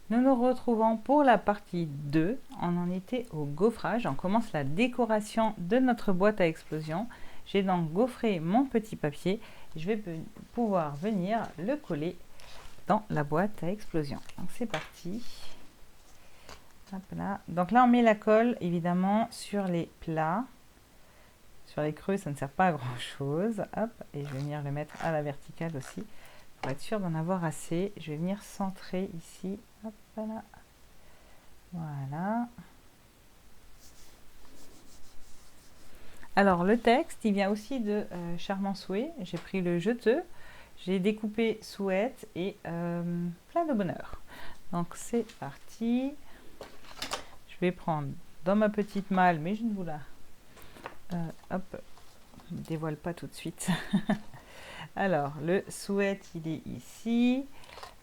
Nous nous retrouvons pour la partie 2. On en était au gaufrage. On commence la décoration de notre boîte à explosion. J'ai donc gaufré mon petit papier. Je vais pouvoir venir le coller dans la boîte à explosion. Donc c'est parti. Hop là. Donc là on met la colle évidemment sur les plats. Sur les creux ça ne sert pas à grand chose. Hop, et je vais venir le mettre à la verticale aussi. Pour être sûr d'en avoir assez, je vais venir centrer ici. Hop là. Voilà. Alors le texte, il vient aussi de Charmant Souhait. J'ai pris le jeteux, j'ai découpé souhaite et plein de bonheur. Donc c'est parti. Je vais prendre dans ma petite malle, mais je ne vous la dévoile pas tout de suite. Alors le souhaite, il est ici.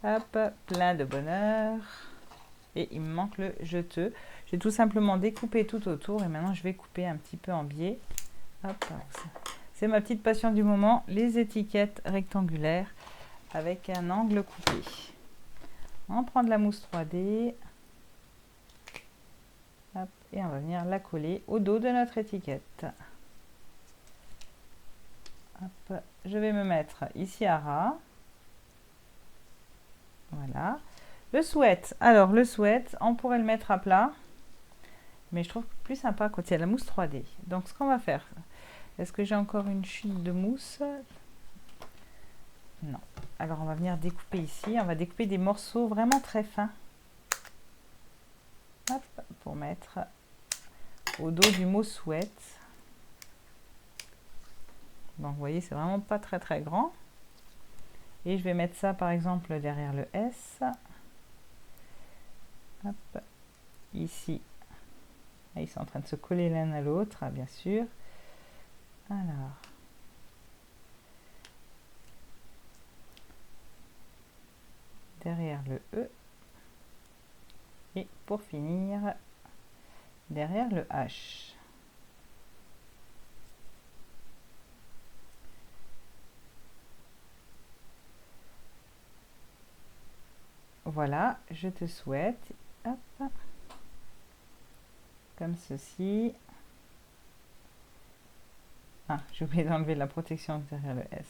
Hop, plein de bonheur. Et il me manque le jeteux. J'ai tout simplement découpé tout autour et maintenant je vais couper un petit peu en biais. C'est ma petite passion du moment, les étiquettes rectangulaires avec un angle coupé. On prend de la mousse 3D. Hop, et on va venir la coller au dos de notre étiquette. Hop, je vais me mettre ici à ras. Voilà. Le souhaite. Alors le souhaite, on pourrait le mettre à plat. Mais je trouve plus sympa quand il y a la mousse 3D. Donc ce qu'on va faire, est-ce que j'ai encore une chute de mousse? Non. Alors on va venir découper ici. On va découper des morceaux vraiment très fins. Hop, pour mettre au dos du mot souhaite. Donc vous voyez, c'est vraiment pas très très grand. Et je vais mettre ça par exemple derrière le S. Hop, ici. Ils sont en train de se coller l'un à l'autre, bien sûr. Alors. Derrière le E. Et pour finir, derrière le H. Voilà, je te souhaite. Hop. Comme ceci. Ah, j'ai oublié d'enlever la protection derrière le S.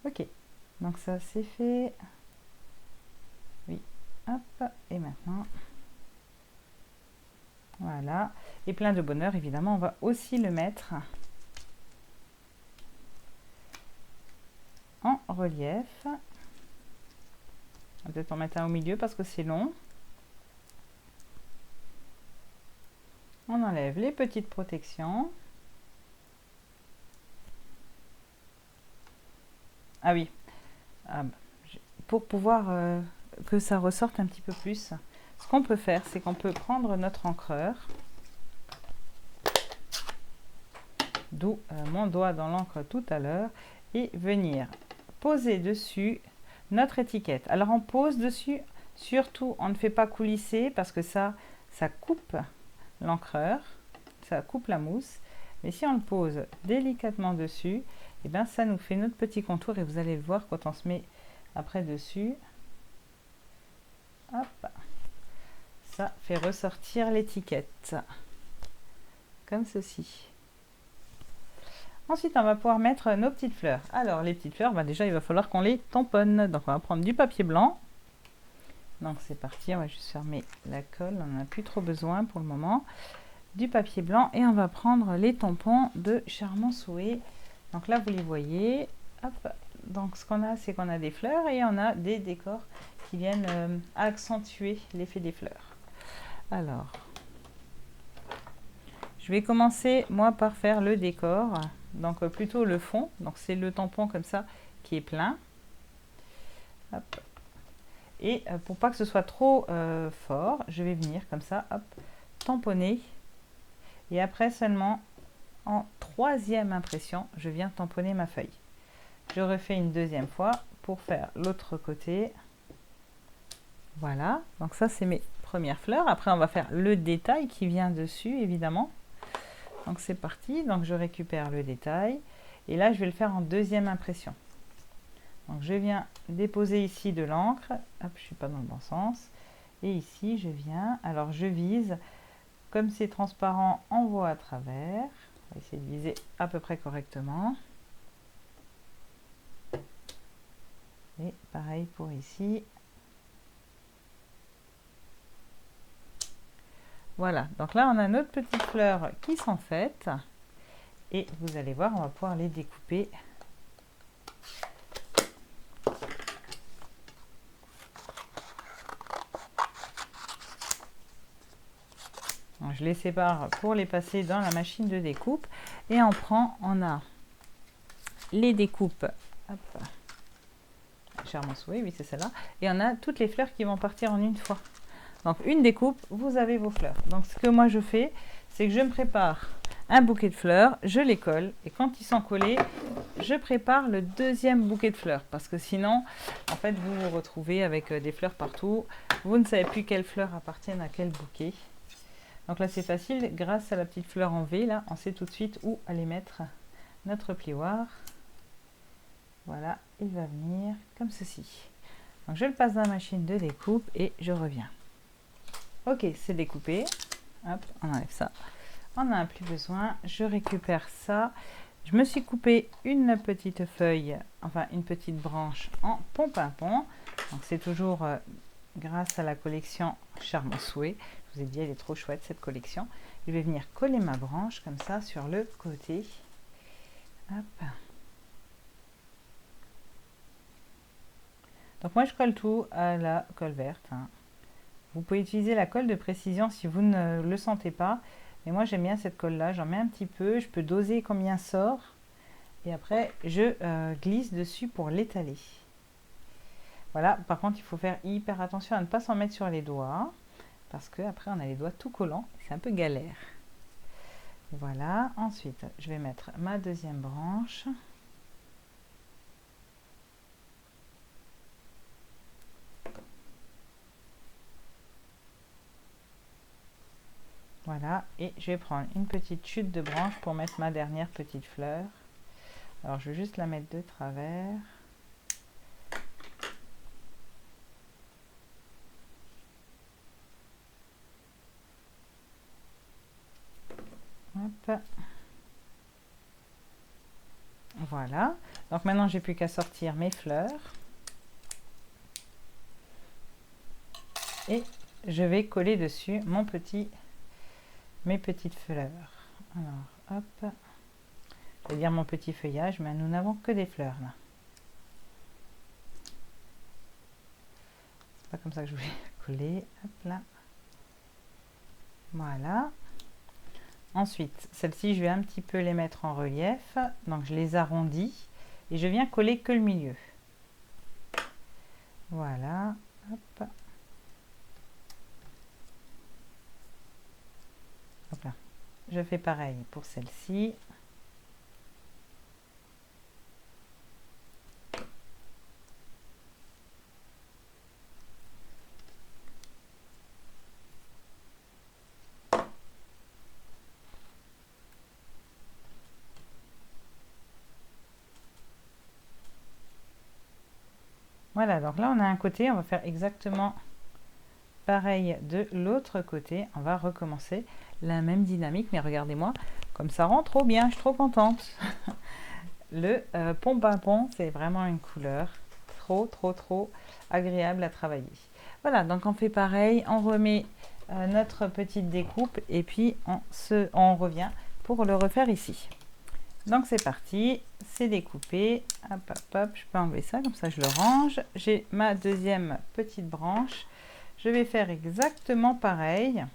Ok, donc ça c'est fait. Oui, hop, et maintenant, voilà. Et plein de bonheur, évidemment, on va aussi le mettre en relief. On va peut-être en mettre un au milieu parce que c'est long. On enlève les petites protections. Ah oui, pour pouvoir que ça ressorte un petit peu plus, ce qu'on peut faire, c'est qu'on peut prendre notre encreur, d'où mon doigt dans l'encre tout à l'heure, et venir poser dessus notre étiquette. Alors on pose dessus, surtout on ne fait pas coulisser parce que ça coupe l'encreur, ça coupe la mousse. Mais si on le pose délicatement dessus, et bien ça nous fait notre petit contour et vous allez le voir quand on se met après dessus. Hop, ça fait ressortir l'étiquette comme ceci. Ensuite on va pouvoir mettre nos petites fleurs. Alors les petites fleurs, déjà il va falloir qu'on les tamponne. Donc on va prendre du papier blanc. Donc c'est parti, on va juste fermer la colle, on n'en a plus trop besoin pour le moment. Du papier blanc et on va prendre les tampons de Charmant Souhait. Donc là vous les voyez. Hop. Donc ce qu'on a, c'est qu'on a des fleurs et on a des décors qui viennent accentuer l'effet des fleurs. Alors, je vais commencer moi par faire le décor, donc plutôt le fond. Donc c'est le tampon comme ça qui est plein. Hop. Et pour pas que ce soit trop fort, je vais venir comme ça, hop, tamponner. Et après seulement en troisième impression, je viens tamponner ma feuille. Je refais une deuxième fois pour faire l'autre côté. Voilà, donc ça c'est mes premières fleurs. Après on va faire le détail qui vient dessus évidemment. Donc c'est parti, donc je récupère le détail. Et là je vais le faire en deuxième impression. Donc je viens déposer ici de l'encre. Hop, je ne suis pas dans le bon sens. Et ici, je viens, alors je vise, comme c'est transparent, on voit à travers. On va essayer de viser à peu près correctement. Et pareil pour ici. Voilà, donc là on a notre petite fleur qui sont faites. Et vous allez voir, on va pouvoir les découper. Donc, je les sépare pour les passer dans la machine de découpe. Et on a les découpes. Hop. Charmant souhait, oui c'est celle-là. Et on a toutes les fleurs qui vont partir en une fois. Donc une découpe, vous avez vos fleurs. Donc ce que moi je fais, c'est que je me prépare un bouquet de fleurs, je les colle. Et quand ils sont collés, je prépare le deuxième bouquet de fleurs. Parce que sinon, en fait, vous vous retrouvez avec des fleurs partout. Vous ne savez plus quelles fleurs appartiennent à quel bouquet. Donc là c'est facile, grâce à la petite fleur en V, là, on sait tout de suite où aller mettre notre plioir. Voilà, il va venir comme ceci. Donc je le passe dans la machine de découpe et je reviens. Ok, c'est découpé. Hop, on enlève ça. On n'en a plus besoin. Je récupère ça. Je me suis coupé une petite feuille, enfin une petite branche en pont-pimpon. Donc c'est toujours grâce à la collection Charmant Souhait. Je vous ai dit, elle est trop chouette cette collection. Je vais venir coller ma branche comme ça sur le côté. Hop. Donc moi je colle tout à la colle verte. Vous pouvez utiliser la colle de précision si vous ne le sentez pas. Mais moi j'aime bien cette colle là, j'en mets un petit peu. Je peux doser combien sort. Et après je glisse dessus pour l'étaler. Voilà, par contre il faut faire hyper attention à ne pas s'en mettre sur les doigts. Parce que après on a les doigts tout collants. C'est un peu galère. Voilà, ensuite je vais mettre ma deuxième branche. Voilà, et je vais prendre une petite chute de branche pour mettre ma dernière petite fleur. Alors je vais juste la mettre de travers. Hop. Voilà, donc maintenant j'ai plus qu'à sortir mes fleurs. Et je vais coller dessus mes petites fleurs. Alors, hop. Je vais dire mon petit feuillage, mais nous n'avons que des fleurs là. C'est pas comme ça que je voulais coller. Hop là. Voilà. Ensuite, celles-ci, je vais un petit peu les mettre en relief. Donc, je les arrondis et je viens coller que le milieu. Voilà. Hop. Hop là. Je fais pareil pour celle-ci. Voilà, donc là on a un côté, on va faire exactement pareil de l'autre côté. On va recommencer la même dynamique, mais regardez-moi, comme ça rend trop bien, je suis trop contente. Le pont-pimpon, c'est vraiment une couleur trop agréable à travailler. Voilà, donc on fait pareil, on remet notre petite découpe et puis on revient pour le refaire ici. Donc c'est parti, c'est découpé. Hop, hop, hop, je peux enlever ça, comme ça je le range. J'ai ma deuxième petite branche. Je vais faire exactement pareil.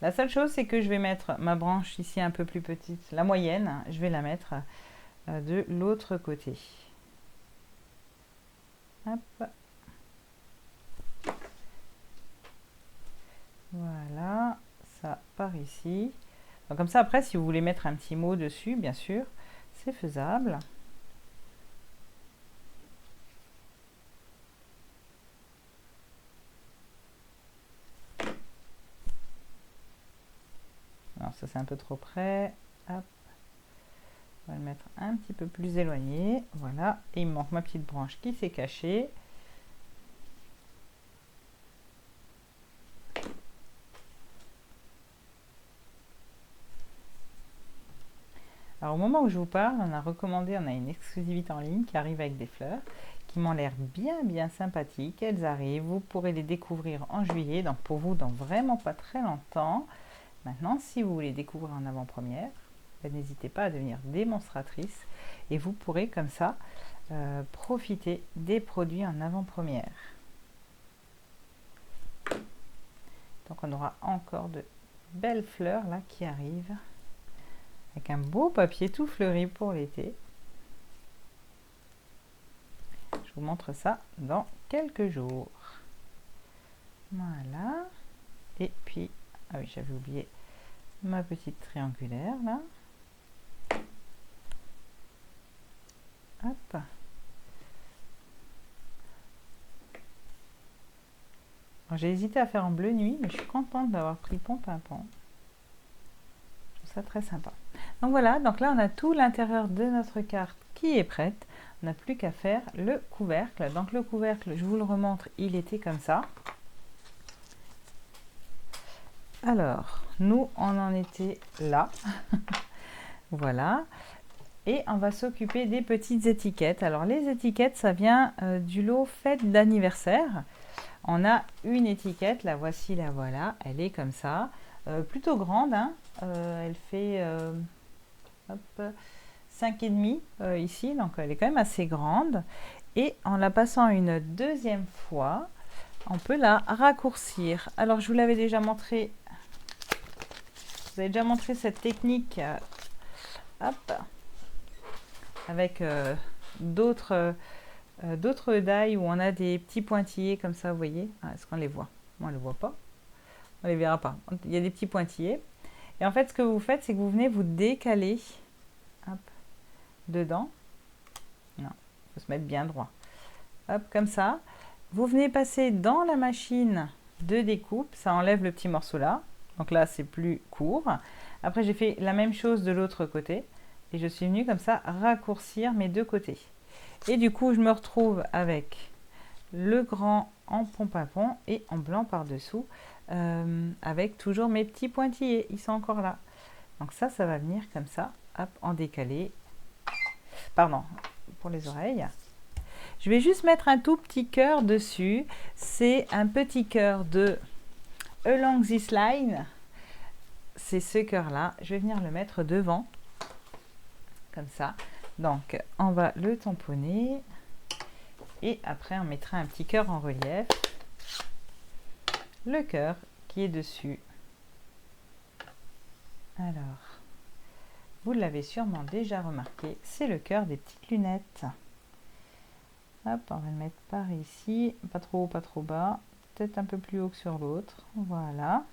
La seule chose, c'est que je vais mettre ma branche ici un peu plus petite, la moyenne, je vais la mettre de l'autre côté. Hop. Voilà, ça part ici. Donc comme ça, après, si vous voulez mettre un petit mot dessus, bien sûr, c'est faisable. Alors ça, c'est un peu trop près. Hop. On va le mettre un petit peu plus éloigné. Voilà. Et il me manque ma petite branche qui s'est cachée. Alors au moment où je vous parle, on a une exclusivité en ligne qui arrive avec des fleurs qui m'ont l'air bien sympathiques. Elles arrivent, vous pourrez les découvrir en juillet, donc pour vous dans vraiment pas très longtemps. Maintenant, si vous voulez découvrir en avant-première, n'hésitez pas à devenir démonstratrice et vous pourrez comme ça profiter des produits en avant-première. Donc on aura encore de belles fleurs là qui arrivent avec un beau papier tout fleuri pour l'été. Je vous montre ça dans quelques jours. Voilà. Et puis, ah oui, j'avais oublié ma petite triangulaire là. Hop. J'ai hésité à faire en bleu nuit, mais je suis contente d'avoir pris Pont-Pimpon. Je trouve ça très sympa. Donc voilà, donc là on a tout l'intérieur de notre carte qui est prête. On n'a plus qu'à faire le couvercle. Donc le couvercle, je vous le remontre, il était comme ça. Alors, nous on en était là. Voilà. Et on va s'occuper des petites étiquettes. Alors les étiquettes, ça vient du lot fête d'anniversaire. On a une étiquette, la voici, la voilà, elle est comme ça, plutôt grande, hein. Elle fait 5,5 ici, donc elle est quand même assez grande. Et en la passant une deuxième fois, on peut la raccourcir. Alors je vous l'avais déjà montré, vous avez déjà montré cette technique, hop, avec d'autres die où on a des petits pointillés comme ça, vous voyez. Est-ce qu'on les voit? Moi, on ne les voit pas. On les verra pas. Il y a des petits pointillés. Et en fait, ce que vous faites, c'est que vous venez vous décaler, hop, dedans. Non, il faut se mettre bien droit. Hop, comme ça. Vous venez passer dans la machine de découpe. Ça enlève le petit morceau là. Donc là, c'est plus court. Après, j'ai fait la même chose de l'autre côté. Et je suis venue comme ça raccourcir mes deux côtés. Et du coup, je me retrouve avec le grand en Pont-Pimpon et en blanc par-dessous, avec toujours mes petits pointillés. Ils sont encore là. Donc ça va venir comme ça, hop, en décalé. Pardon, pour les oreilles. Je vais juste mettre un tout petit cœur dessus. C'est un petit cœur de Along This Line. C'est ce cœur-là. Je vais venir le mettre devant, comme ça. Donc, on va le tamponner et après, on mettra un petit cœur en relief. Le cœur qui est dessus. Alors, vous l'avez sûrement déjà remarqué, c'est le cœur des petites lunettes. Hop, on va le mettre par ici, pas trop haut, pas trop bas, peut-être un peu plus haut que sur l'autre. Voilà.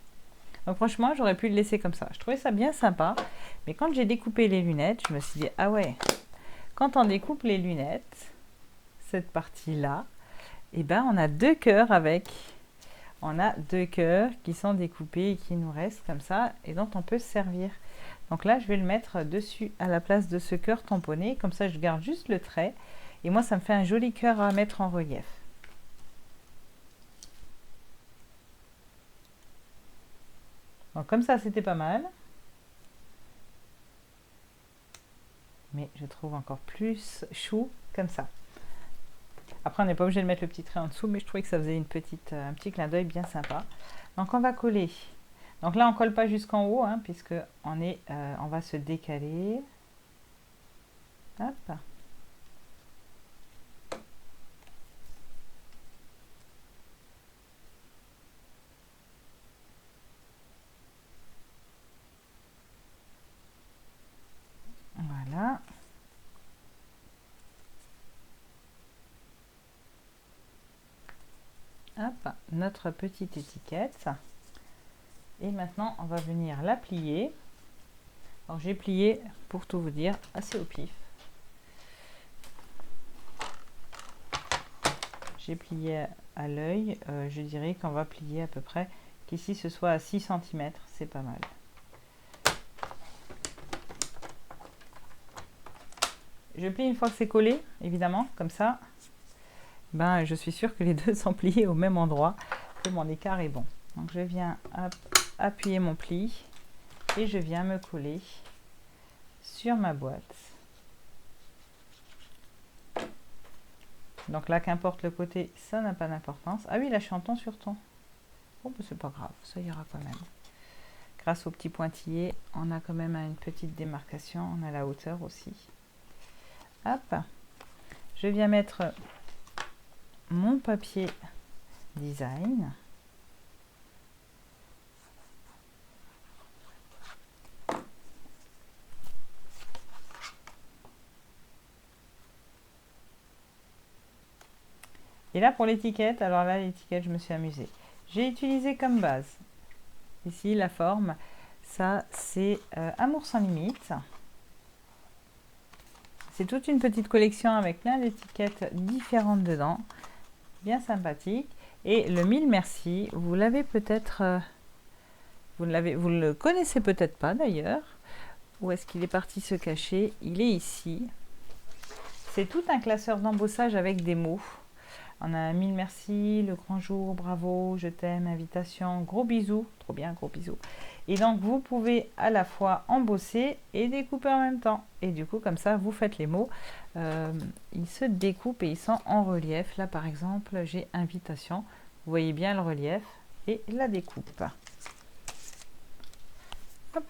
Donc franchement, j'aurais pu le laisser comme ça. Je trouvais ça bien sympa, mais quand j'ai découpé les lunettes, je me suis dit, ah ouais, quand on découpe les lunettes, cette partie-là, et ben on a deux cœurs avec. On a deux cœurs qui sont découpés et qui nous restent comme ça et dont on peut se servir. Donc là, je vais le mettre dessus à la place de ce cœur tamponné. Comme ça, je garde juste le trait. Et moi, ça me fait un joli cœur à mettre en relief. Donc comme ça, c'était pas mal. Mais je trouve encore plus chou comme ça. Après, on n'est pas obligé de mettre le petit trait en dessous, mais je trouvais que ça faisait un petit clin d'œil bien sympa. Donc, on va coller. Donc là, on ne colle pas jusqu'en haut, hein, puisque on va se décaler. Hop. Voilà. Hop, notre petite étiquette. Et maintenant, on va venir la plier. Alors, j'ai plié, pour tout vous dire, assez au pif. J'ai plié à l'œil. Je dirais qu'on va plier à peu près, qu'ici ce soit à 6 cm, c'est pas mal. Je plie une fois que c'est collé, évidemment, comme ça. Ben, je suis sûre que les deux sont pliés au même endroit, que mon écart est bon. Donc je viens appuyer mon pli et je viens me coller sur ma boîte. Donc là, qu'importe le côté, ça n'a pas d'importance. Ah oui, là, je suis en ton sur ton. Bon, bah, c'est pas grave, ça ira quand même. Grâce au petit pointillé, on a quand même une petite démarcation. On a la hauteur aussi. Hop. Je viens mettre mon papier design. Et là, pour l'étiquette, alors là, l'étiquette, je me suis amusée. J'ai utilisé comme base, ici, la forme. Ça, c'est Amour sans limite. C'est toute une petite collection avec plein d'étiquettes différentes dedans. Bien sympathique. Et le Mille merci, vous l'avez peut-être... vous ne le connaissez peut-être pas d'ailleurs. Où est-ce qu'il est parti se cacher? Il est ici. C'est tout un classeur d'embossage avec des mots. On a Mille merci, le grand jour, bravo, je t'aime, invitation, gros bisous, trop bien, gros bisous. Et donc vous pouvez à la fois embosser et découper en même temps. Et du coup comme ça vous faites les mots, ils se découpent et ils sont en relief. Là par exemple j'ai invitation, vous voyez bien le relief et la découpe. Hop,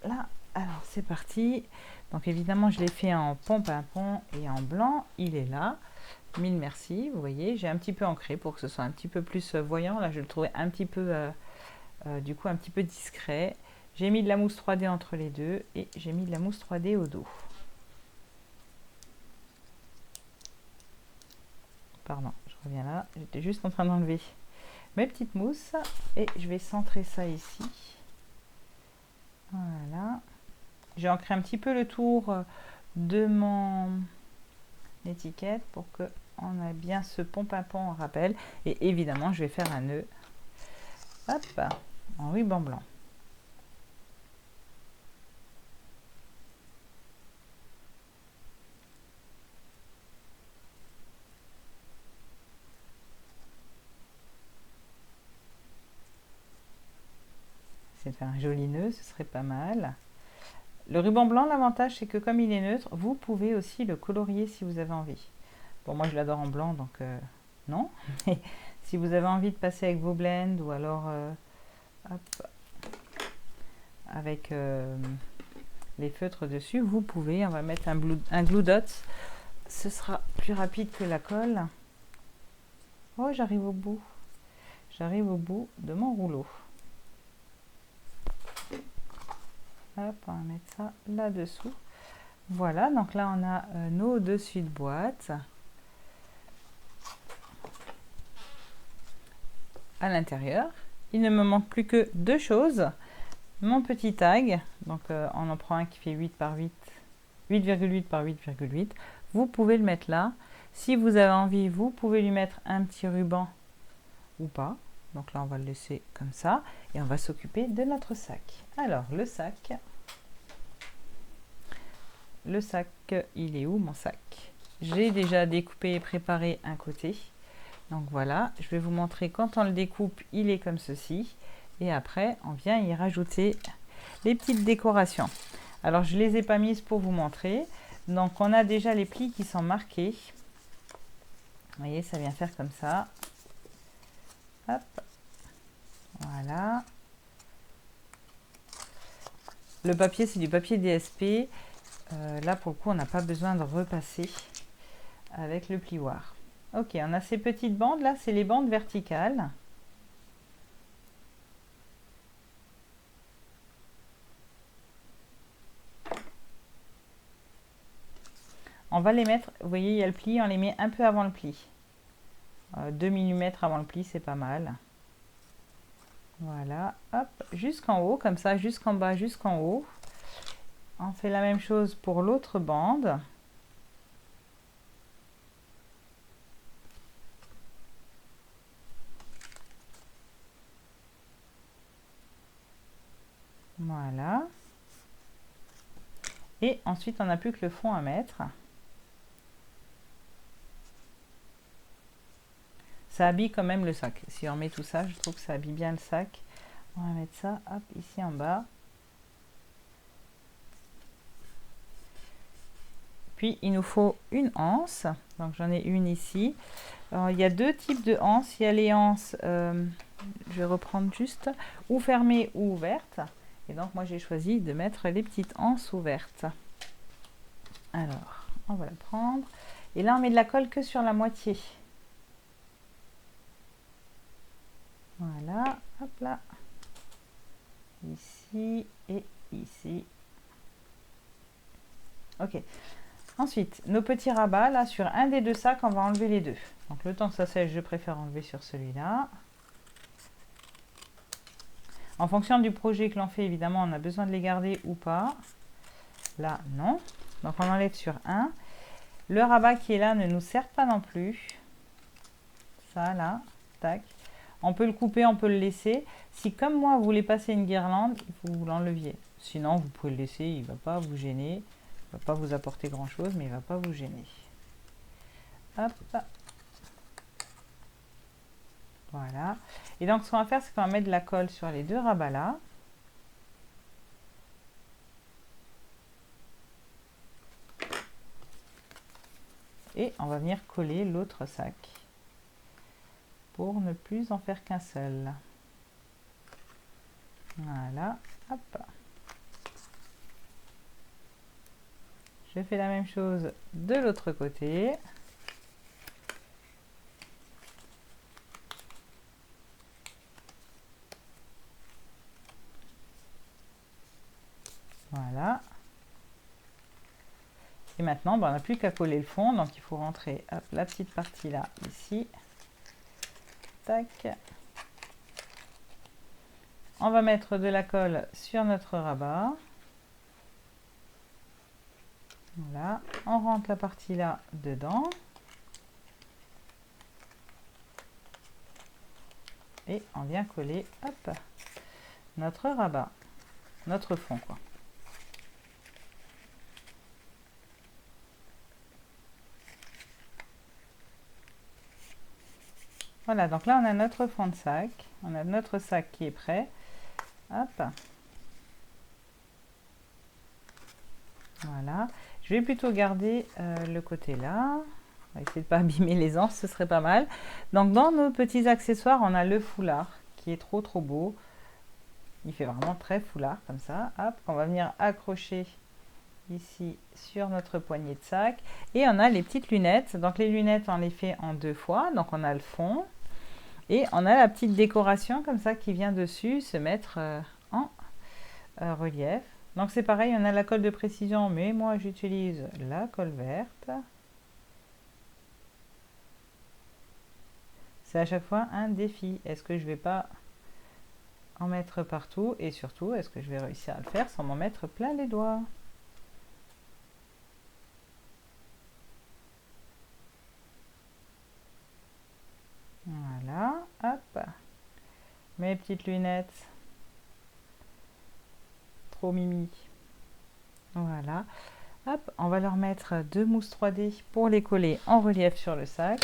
là, alors c'est parti. Donc évidemment je l'ai fait en pont-pimpon et en blanc, il est là. Mille merci, vous voyez, j'ai un petit peu ancré pour que ce soit un petit peu plus voyant. Là, je le trouvais un petit peu, du coup, un petit peu discret. J'ai mis de la mousse 3D entre les deux et j'ai mis de la mousse 3D au dos. Pardon, je reviens là. J'étais juste en train d'enlever mes petites mousses et je vais centrer ça ici. Voilà. J'ai ancré un petit peu le tour de mon étiquette pour que on a bien ce pont-pimpon en rappel. Et évidemment, je vais faire un nœud. Hop, en ruban blanc. C'est de faire un joli nœud, ce serait pas mal. Le ruban blanc, l'avantage, c'est que comme il est neutre, vous pouvez aussi le colorier si vous avez envie. Bon, moi, je l'adore en blanc, donc non. Mais si vous avez envie de passer avec vos blends ou alors hop, avec les feutres dessus, vous pouvez. On va mettre un glue dot. Ce sera plus rapide que la colle. Oh, j'arrive au bout. J'arrive au bout de mon rouleau. Hop, on va mettre ça là-dessous. Voilà, donc là on a nos dessus de boîte. À l'intérieur, il ne me manque plus que deux choses. Mon petit tag, donc on en prend un qui fait 8 par 8, 8,8 par 8,8. Vous pouvez le mettre là. Si vous avez envie, vous pouvez lui mettre un petit ruban ou pas. Donc là, on va le laisser comme ça. Et on va s'occuper de notre sac. Alors, le sac, il est où mon sac? J'ai déjà découpé et préparé un côté. Donc voilà, je vais vous montrer quand on le découpe, il est comme ceci. Et après, on vient y rajouter les petites décorations. Alors, je ne les ai pas mises pour vous montrer. Donc, on a déjà les plis qui sont marqués. Vous voyez, ça vient faire comme ça. Hop. Voilà. Le papier, c'est du papier DSP. Là, pour le coup, on n'a pas besoin de repasser avec le plioir. Ok, on a ces petites bandes là, c'est les bandes verticales. On va les mettre, vous voyez, il y a le pli, on les met un peu avant le pli. 2 mm avant le pli, c'est pas mal. Voilà, hop, jusqu'en haut, comme ça, jusqu'en bas, jusqu'en haut. On fait la même chose pour l'autre bande. Voilà. Et ensuite, on n'a plus que le fond à mettre. Ça habille quand même le sac. Si on met tout ça, je trouve que ça habille bien le sac. On va mettre ça, hop, ici en bas. Puis il nous faut une anse, donc j'en ai une ici. Alors, il y a deux types de anses, il y a les anses, je vais reprendre juste, ou fermées ou ouvertes. Et donc moi j'ai choisi de mettre les petites anses ouvertes. Alors, on va la prendre. Et là on met de la colle que sur la moitié. Voilà, hop là. Ici et ici. Ok. Ensuite, nos petits rabats, là, sur un des deux sacs, on va enlever les deux. Donc, le temps que ça sèche, je préfère enlever sur celui-là. En fonction du projet que l'on fait, évidemment, on a besoin de les garder ou pas. Là, non. Donc, on enlève sur un. Le rabat qui est là ne nous sert pas non plus. Ça, là, tac. On peut le couper, on peut le laisser. Si, comme moi, vous voulez passer une guirlande, il faut que vous l'enleviez. Sinon, vous pouvez le laisser, il ne va pas vous gêner. Il ne va pas vous apporter grand-chose, mais il ne va pas vous gêner. Hop. Voilà. Et donc, ce qu'on va faire, c'est qu'on va mettre de la colle sur les deux rabats là. Et on va venir coller l'autre sac pour ne plus en faire qu'un seul. Voilà. Hop. Je fais la même chose de l'autre côté. Voilà. Et maintenant, on n'a plus qu'à coller le fond. Donc, il faut rentrer hop, la petite partie là, ici. Tac. On va mettre de la colle sur notre rabat. Voilà. On rentre la partie là dedans. Et on vient coller, hop, notre rabat, notre fond, quoi. Voilà, donc là on a notre fond de sac, on a notre sac qui est prêt. Hop. Voilà. Je vais plutôt garder le côté là. On va essayer de ne pas abîmer les anses, ce serait pas mal. Donc dans nos petits accessoires, on a le foulard qui est trop beau. Il fait vraiment très foulard comme ça. Hop, on va venir accrocher ici sur notre poignée de sac. Et on a les petites lunettes. Donc les lunettes, on les fait en deux fois. Donc on a le fond. Et on a la petite décoration comme ça qui vient dessus se mettre en relief. Donc c'est pareil, on a la colle de précision, mais moi j'utilise la colle verte. C'est à chaque fois un défi. Est-ce que je vais pas en mettre partout? Et surtout, est-ce que je vais réussir à le faire sans m'en mettre plein les doigts? Voilà, hop. Mes petites lunettes. Trop mimi. Voilà. Hop, on va leur mettre deux mousses 3D pour les coller en relief sur le sac.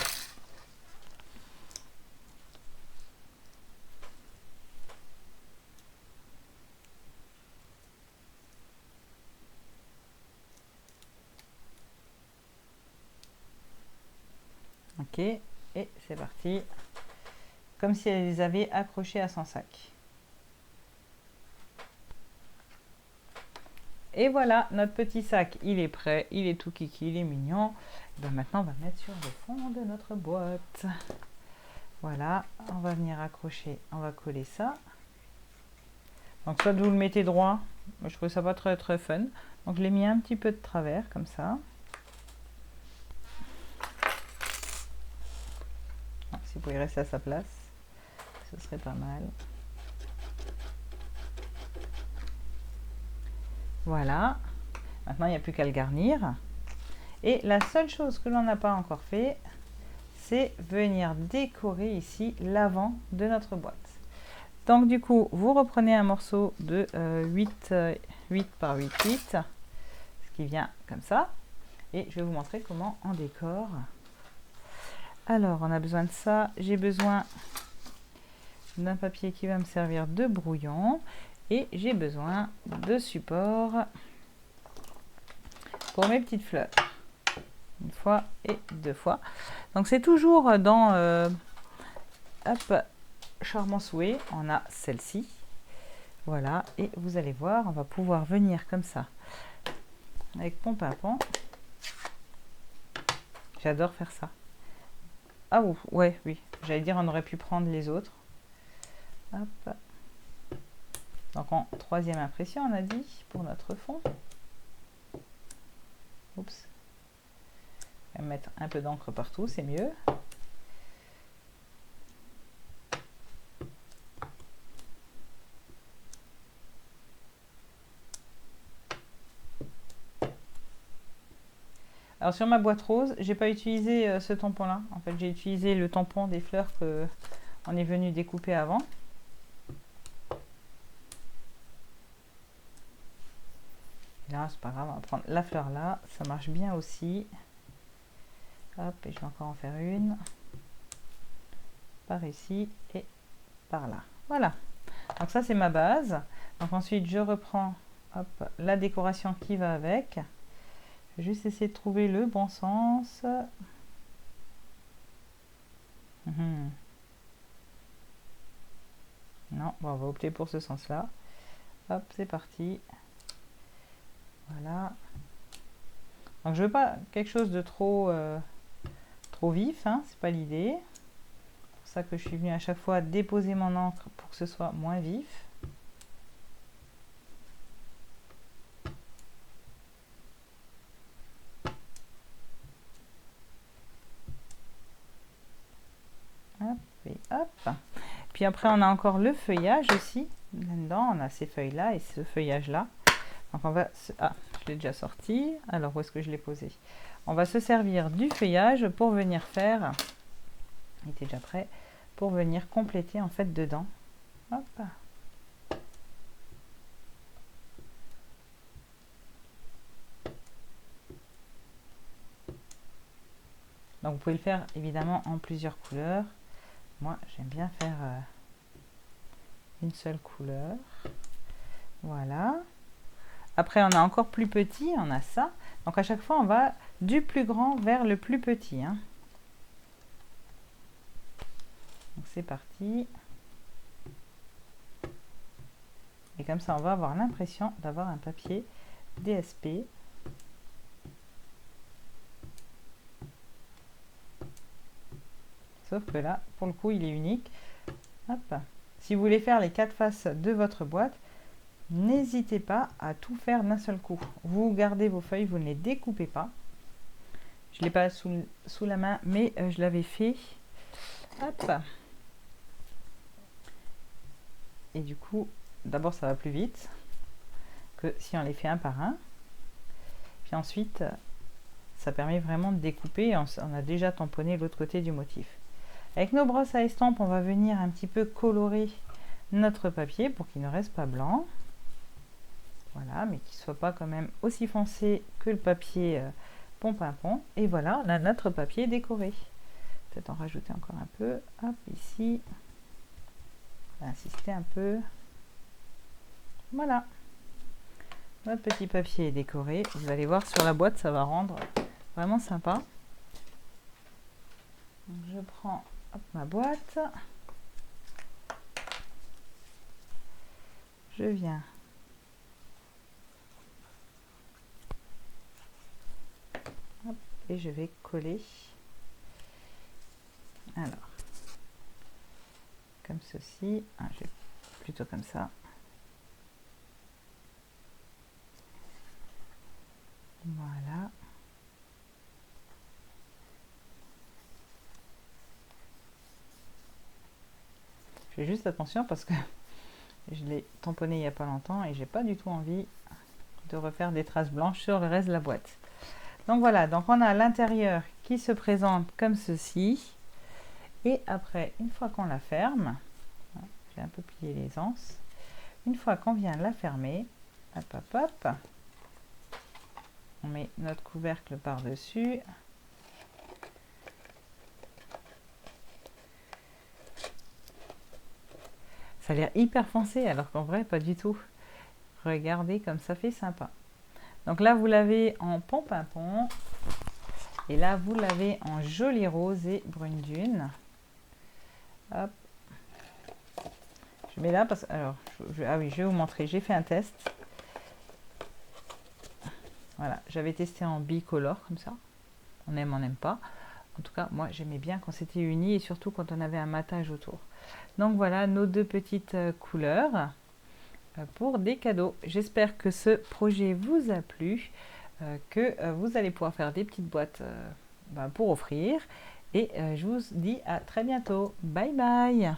Ok, et c'est parti. Comme si elle les avait accrochés à son sac. Et voilà, notre petit sac, il est prêt, il est tout kiki, il est mignon. Et bien maintenant, on va mettre sur le fond de notre boîte. Voilà, on va venir accrocher, on va coller ça. Donc soit vous le mettez droit, moi je trouve ça pas très fun. Donc je l'ai mis un petit peu de travers, comme ça. Si vous pouvez rester à sa place, ce serait pas mal. Voilà, maintenant il n'y a plus qu'à le garnir. Et la seule chose que l'on n'a pas encore fait, c'est venir décorer ici l'avant de notre boîte. Donc du coup, vous reprenez un morceau de 8 par 8, ce qui vient comme ça. Et je vais vous montrer comment on décore. Alors, on a besoin de ça. J'ai besoin d'un papier qui va me servir de brouillon. Et j'ai besoin de support pour mes petites fleurs. Une fois et deux fois. Donc c'est toujours dans hop, Charmant Souhait, on a celle-ci. Voilà, et vous allez voir, on va pouvoir venir comme ça avec pompe à pan. J'adore faire ça. Ah ouais, oui, j'allais dire on aurait pu prendre les autres. Hop. Donc en troisième impression, on a dit, pour notre fond. Oups. On va mettre un peu d'encre partout, c'est mieux. Alors sur ma boîte rose, j'ai pas utilisé ce tampon là. En fait, j'ai utilisé le tampon des fleurs que on est venu découper avant. Et là, c'est pas grave, on va prendre la fleur là, ça marche bien aussi. Hop, et je vais encore en faire une. Par ici et par là. Voilà. Donc ça, c'est ma base. Donc ensuite, je reprends hop, la décoration qui va avec. Je vais juste essayer de trouver le bon sens. Non, bon, on va opter pour ce sens-là. Hop, c'est parti. Voilà. Donc je veux pas quelque chose de trop vif, hein, c'est pas l'idée. C'est pour ça que je suis venue à chaque fois déposer mon encre pour que ce soit moins vif. Hop et hop. Puis après on a encore le feuillage aussi. Là-dedans on a ces feuilles-là et ce feuillage-là. Donc on va... Ah, je l'ai déjà sorti. Alors où est-ce que je l'ai posé? On va se servir du feuillage pour venir faire... Il était déjà prêt. Pour venir compléter en fait dedans. Hop. Donc vous pouvez le faire évidemment en plusieurs couleurs. Moi j'aime bien faire une seule couleur. Voilà. Après on a encore plus petit, on a ça. Donc à chaque fois on va du plus grand vers le plus petit. Hein. Donc c'est parti. Et comme ça on va avoir l'impression d'avoir un papier DSP. Sauf que là, pour le coup, il est unique. Hop. Si vous voulez faire les 4 faces de votre boîte, n'hésitez pas à tout faire d'un seul coup. Vous gardez vos feuilles, vous ne les découpez pas. Je ne l'ai pas sous la main, mais je l'avais fait. Hop. Et du coup, d'abord, ça va plus vite que si on les fait un par un. Puis ensuite, ça permet vraiment de découper. Et on a déjà tamponné l'autre côté du motif. Avec nos brosses à estampes, on va venir un petit peu colorer notre papier pour qu'il ne reste pas blanc. Voilà, mais qu'il ne soit pas quand même aussi foncé que le papier pompe à pont. Et voilà, on a notre papier décoré. Peut-être en rajouter encore un peu. Hop, ici. On va insister un peu. Voilà. Notre petit papier est décoré. Vous allez voir sur la boîte, ça va rendre vraiment sympa. Donc, je prends ma boîte, je viens et je vais coller. Alors, comme ceci, je vais plutôt comme ça. Voilà. Je fais juste attention parce que je l'ai tamponné il n'y a pas longtemps et j'ai pas du tout envie de refaire des traces blanches sur le reste de la boîte. Donc voilà, donc on a l'intérieur qui se présente comme ceci. Et après, une fois qu'on la ferme, j'ai un peu plié les anses, une fois qu'on vient la fermer, hop hop hop, on met notre couvercle par-dessus. Ça a l'air hyper foncé alors qu'en vrai pas du tout. Regardez comme ça fait sympa. Donc là vous l'avez en pompe à pont. Et là, vous l'avez en joli rose et brune dune. Hop. Je mets là parce que, alors, ah oui, je vais vous montrer. J'ai fait un test. Voilà, j'avais testé en bicolore comme ça. On n'aime pas. En tout cas, moi, j'aimais bien quand c'était uni et surtout quand on avait un matage autour. Donc voilà nos deux petites couleurs pour des cadeaux. J'espère que ce projet vous a plu, que vous allez pouvoir faire des petites boîtes pour offrir. Et je vous dis à très bientôt. Bye bye!